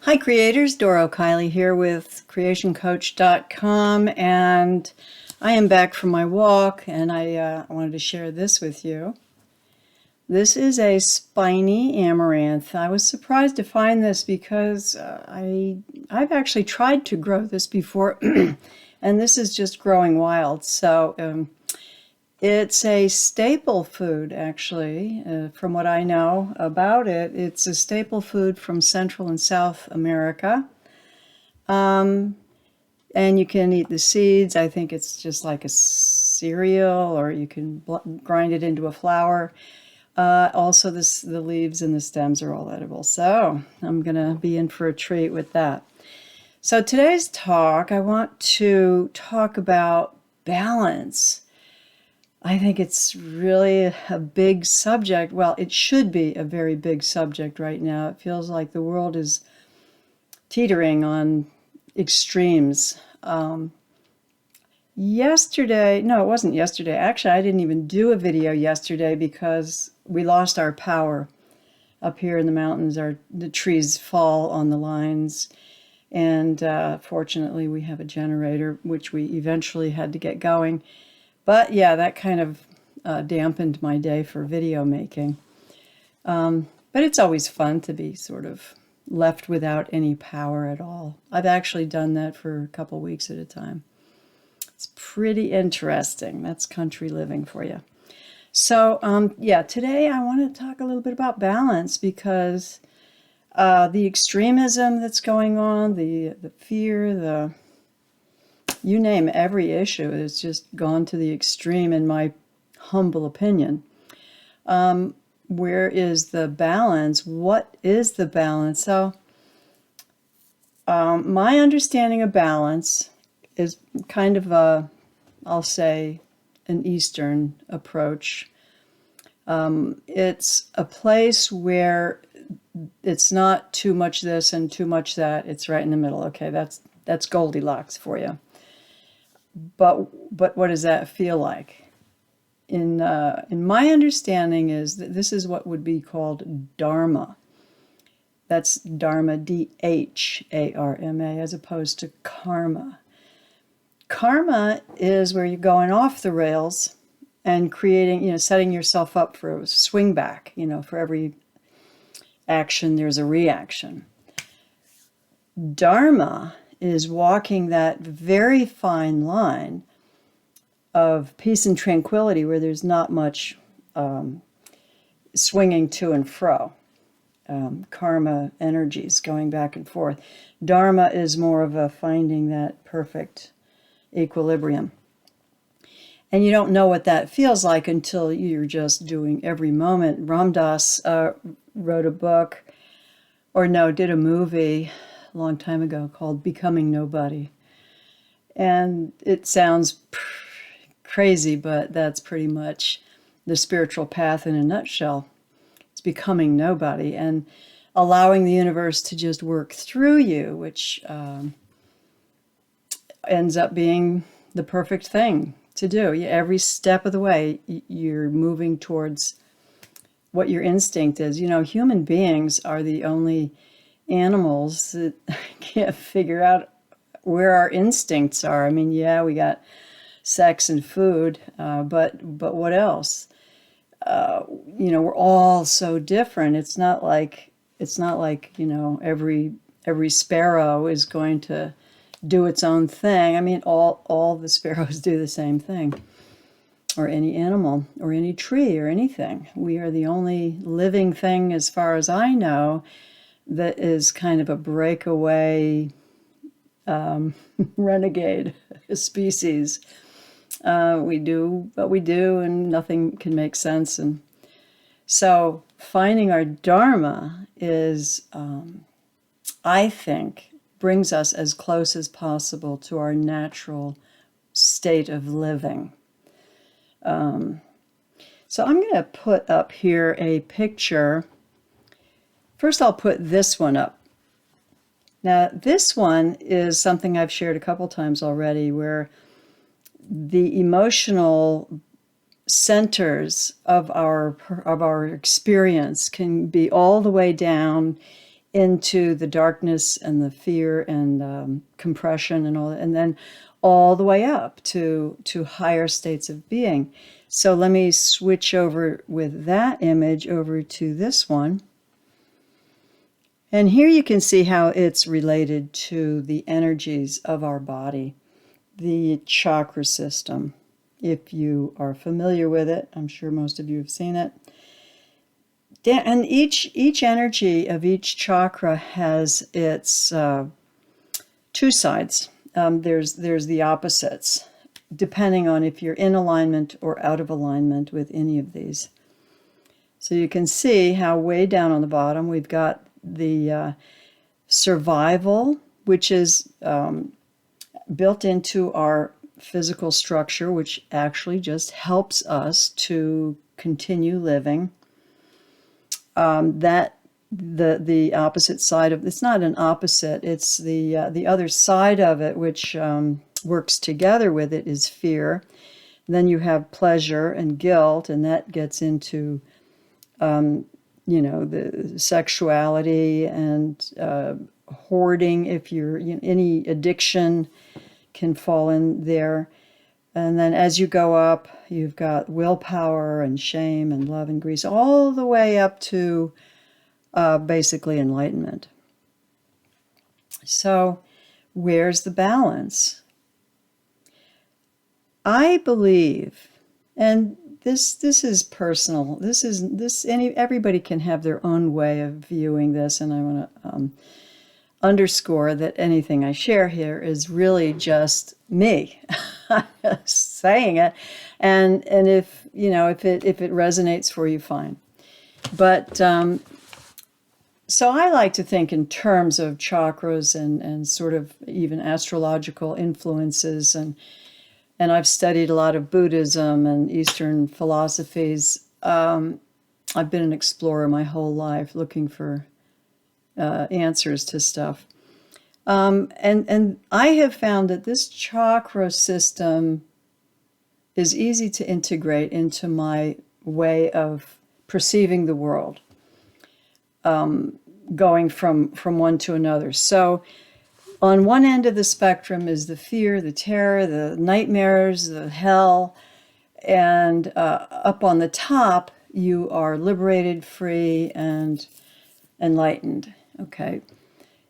Hi creators, Doro Kiley here with CreationCoach.com, and I am back from my walk, and I wanted to share this with you. This is a Spiny Amaranth. I was surprised to find this because I've actually tried to grow this before, and this is just growing wild. So it's a staple food, actually, from what I know about it. It's a staple food from Central and South America. And you can eat the seeds. I think it's just like a cereal, or you can grind it into a flour. Also, the leaves and the stems are all edible. So I'm going to be in for a treat with that. So today's talk, I want to talk about balance. I think it's really a big subject. Well, it should be a very big subject right now. It feels like the world is teetering on extremes. Yesterday, no, it wasn't yesterday. Actually, I didn't even do a video yesterday because we lost our power up here in the mountains. The trees fall on the lines, and fortunately we have a generator, which we eventually had to get going. But yeah, that kind of dampened my day for video making. But it's always fun to be sort of left without any power at all. I've actually done that for a couple weeks at a time. It's pretty interesting. That's country living for you. So yeah, today I want to talk a little bit about balance, because the extremism that's going on, the fear, you name every issue has just gone to the extreme, in my humble opinion. Where is the balance? What is the balance? So my understanding of balance is kind of I'll say, an Eastern approach. It's a place where it's not too much this and too much that. It's right in the middle. Okay, that's Goldilocks for you. But what does that feel like? In my understanding is that this is what would be called Dharma. That's Dharma, D-H-A-R-M-A, as opposed to karma. Karma is where you're going off the rails and creating, setting yourself up for a swing back. For every action, there's a reaction. Dharma is walking that very fine line of peace and tranquility, where there's not much swinging to and fro. Karma energies going back and forth. Dharma is more of a finding that perfect equilibrium. And you don't know what that feels like until you're just doing every moment. Ram Dass wrote a book, did a movie a long time ago called Becoming Nobody. And it sounds crazy, but that's pretty much the spiritual path in a nutshell. It's becoming nobody and allowing the universe to just work through you, which ends up being the perfect thing to do. Every step of the way, you're moving towards what your instinct is. Human beings are the only animals that can't figure out where our instincts are. I mean, yeah, we got sex and food, but what else? We're all so different. It's not like every sparrow is going to do its own thing. I mean, all the sparrows do the same thing, or any animal, or any tree, or anything. We are the only living thing, as far as I know, that is kind of a breakaway renegade species. We do what we do, and nothing can make sense. And so finding our Dharma is, I think, brings us as close as possible to our natural state of living. So I'm going to put up here a picture. First, I'll put this one up. Now, this one is something I've shared a couple times already, where the emotional centers of our experience can be all the way down into the darkness and the fear and compression and all, and then all the way up to higher states of being. So let me switch over with that image over to this one. And here you can see how it's related to the energies of our body, the chakra system. If you are familiar with it, I'm sure most of you have seen it. And each energy of each chakra has its two sides. There's the opposites, depending on if you're in alignment or out of alignment with any of these. So you can see how way down on the bottom we've got the survival, which is built into our physical structure, which actually just helps us to continue living. That the opposite side of it's not an opposite, it's the other side of it, which works together with it, is fear. Then you have pleasure and guilt, and that gets into the sexuality and hoarding. If you're any addiction can fall in there. And then as you go up, you've got willpower and shame and love and greed, all the way up to basically enlightenment. So where's the balance? I believe, and this is personal. Everybody can have their own way of viewing this, and I want to underscore that anything I share here is really just me saying it, and if it resonates for you, fine. But so I like to think in terms of chakras and sort of even astrological influences, and I've studied a lot of Buddhism and Eastern philosophies. I've been an explorer my whole life, looking for answers to stuff. And I have found that this chakra system is easy to integrate into my way of perceiving the world, going from one to another. So on one end of the spectrum is the fear, the terror, the nightmares, the hell, and up on the top you are liberated, free, and enlightened. Okay.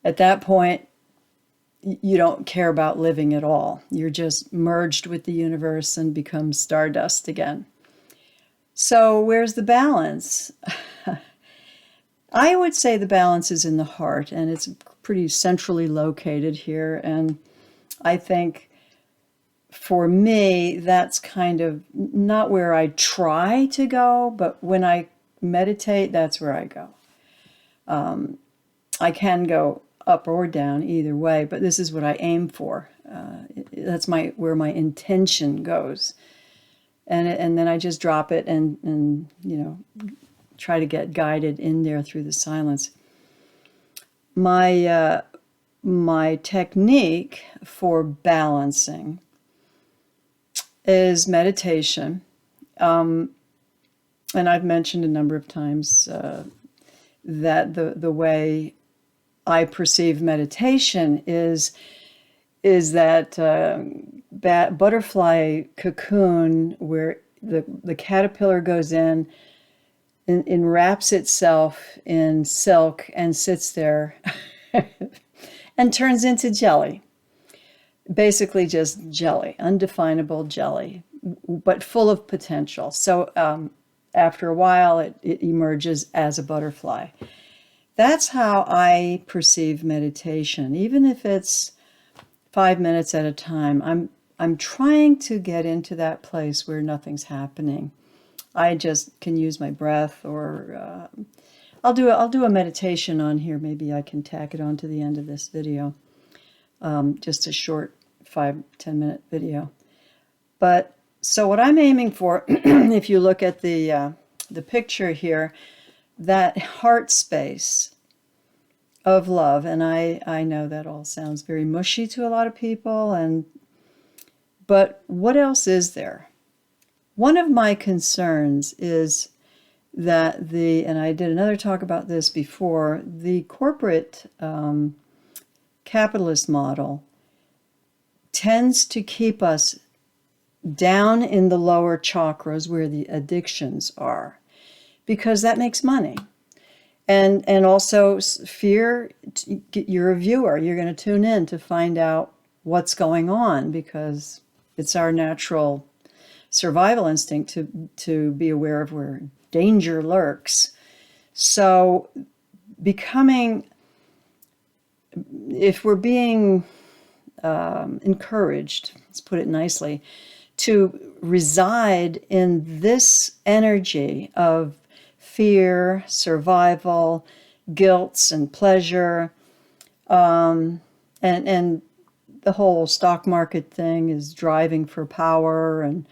At that point, you don't care about living at all. You're just merged with the universe and become stardust again. So where's the balance? I would say the balance is in the heart, and it's pretty centrally located here. And I think for me, that's kind of not where I try to go, but when I meditate, that's where I go. I can go up or down either way, but this is what I aim for. That's where my intention goes, and then I just drop it and try to get guided in there through the silence. My technique for balancing is meditation, and I've mentioned a number of times that the way I perceive meditation is that butterfly cocoon where the caterpillar goes in and wraps itself in silk and sits there and turns into jelly. Basically just jelly, undefinable jelly, but full of potential. So after a while, it emerges as a butterfly. That's how I perceive meditation. Even if it's 5 minutes at a time, I'm trying to get into that place where nothing's happening. I just can use my breath, or I'll do a meditation on here. Maybe I can tack it on to the end of this video. Just a short 5-10 minute video. But so what I'm aiming for, if you look at the picture here, that heart space of love, and I know that all sounds very mushy to a lot of people, but what else is there? One of my concerns is that and I did another talk about this before, the corporate capitalist model tends to keep us down in the lower chakras where the addictions are, because that makes money. And also fear, you're a viewer, you're going to tune in to find out what's going on, because it's our natural survival instinct to be aware of where danger lurks. So if we're being encouraged, let's put it nicely, to reside in this energy of fear, survival, guilt, and pleasure, and the whole stock market thing is driving for power, and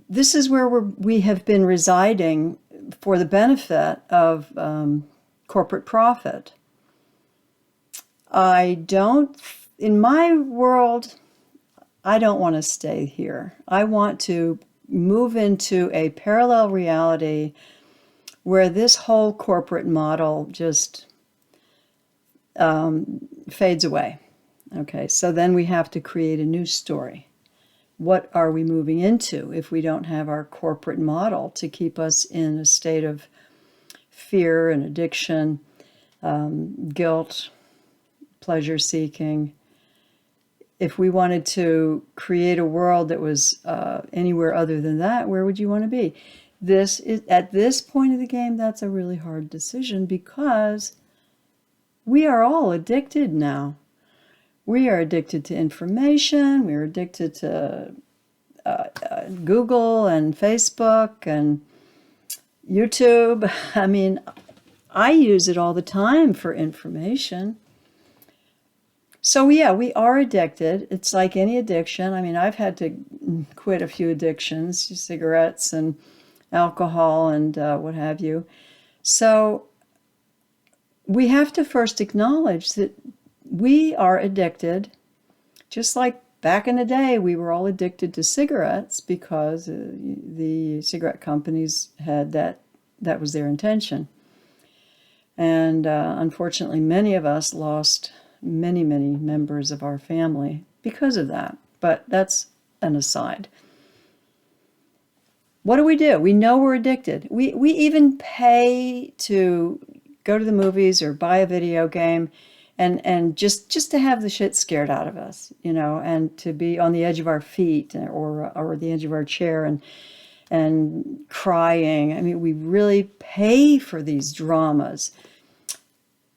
this is where we have been residing for the benefit of corporate profit. In my world, I don't want to stay here. I want to move into a parallel reality where this whole corporate model just fades away. Okay, so then we have to create a new story. What are we moving into if we don't have our corporate model to keep us in a state of fear and addiction, guilt, pleasure seeking? If we wanted to create a world that was anywhere other than that, where would you want to be? At this point of the game, that's a really hard decision, because we are all addicted now. We are addicted to information. We're addicted to Google and Facebook and YouTube. I mean, I use it all the time for information. So yeah, we are addicted. It's like any addiction. I mean, I've had to quit a few addictions, cigarettes and alcohol and what have you. So we have to first acknowledge that we are addicted, just like back in the day we were all addicted to cigarettes because the cigarette companies had that was their intention. And unfortunately, many of us lost many members of our family because of that. But that's an aside. What do? We know we're addicted. We even pay to go to the movies or buy a video game and just to have the shit scared out of us, and to be on the edge of our feet or the edge of our chair and crying. I mean, we really pay for these dramas.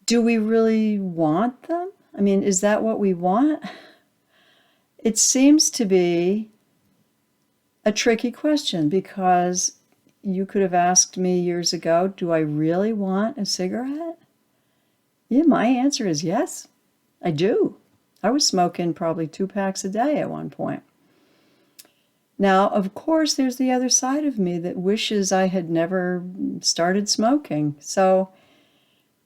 Do we really want them? I mean, is that what we want? It seems to be a tricky question, because you could have asked me years ago, do I really want a cigarette? Yeah, my answer is yes, I do. I was smoking probably 2 packs a day at one point. Now, of course, there's the other side of me that wishes I had never started smoking. So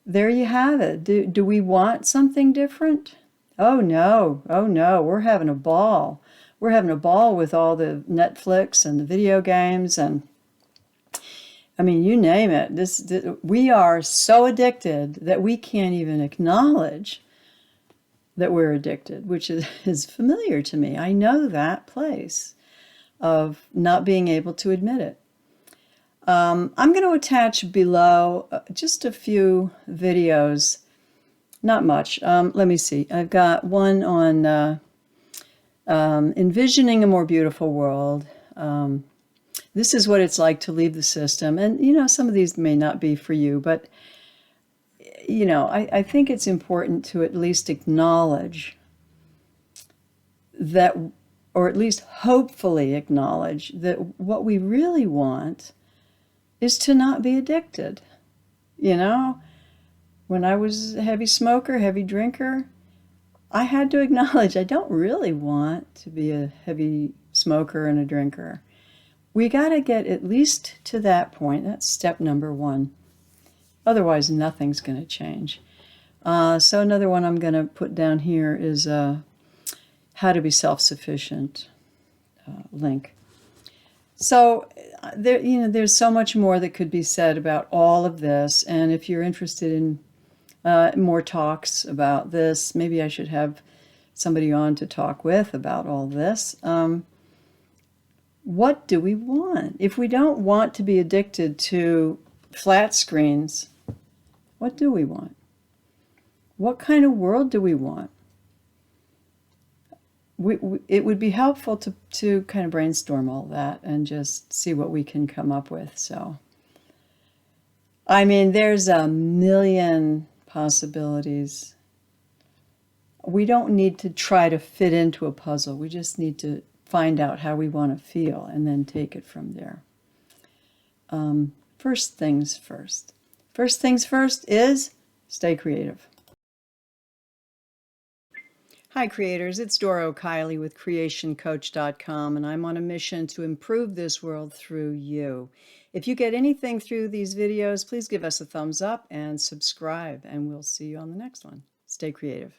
there you have it. Do we want something different? Oh no, we're having a ball. We're having a ball with all the Netflix and the video games, and I mean, you name it. We are so addicted that we can't even acknowledge that we're addicted, which is familiar to me. I know that place of not being able to admit it. I'm going to attach below just a few videos, not much. Let me see. I've got one on envisioning a more beautiful world. This is what it's like to leave the system. And, some of these may not be for you, but, I think it's important to at least acknowledge that, or at least hopefully acknowledge that what we really want is to not be addicted. When I was a heavy smoker, heavy drinker, I had to acknowledge I don't really want to be a heavy smoker and a drinker. We got to get at least to that point. That's step number 1. Otherwise, nothing's going to change. So another one I'm going to put down here is how to be self-sufficient link. So there, there's so much more that could be said about all of this. And if you're interested in more talks about this, maybe I should have somebody on to talk with about all this. What do we want? If we don't want to be addicted to flat screens, what do we want? What kind of world do we want? It would be helpful to kind of brainstorm all that and just see what we can come up with. So, I mean, there's a million possibilities. We don't need to try to fit into a puzzle. We just need to find out how we want to feel and then take it from there. First things first. First things first is stay creative. Hi creators, it's Doro Kiley with CreationCoach.com, and I'm on a mission to improve this world through you. If you get anything through these videos, please give us a thumbs up and subscribe, and we'll see you on the next one. Stay creative.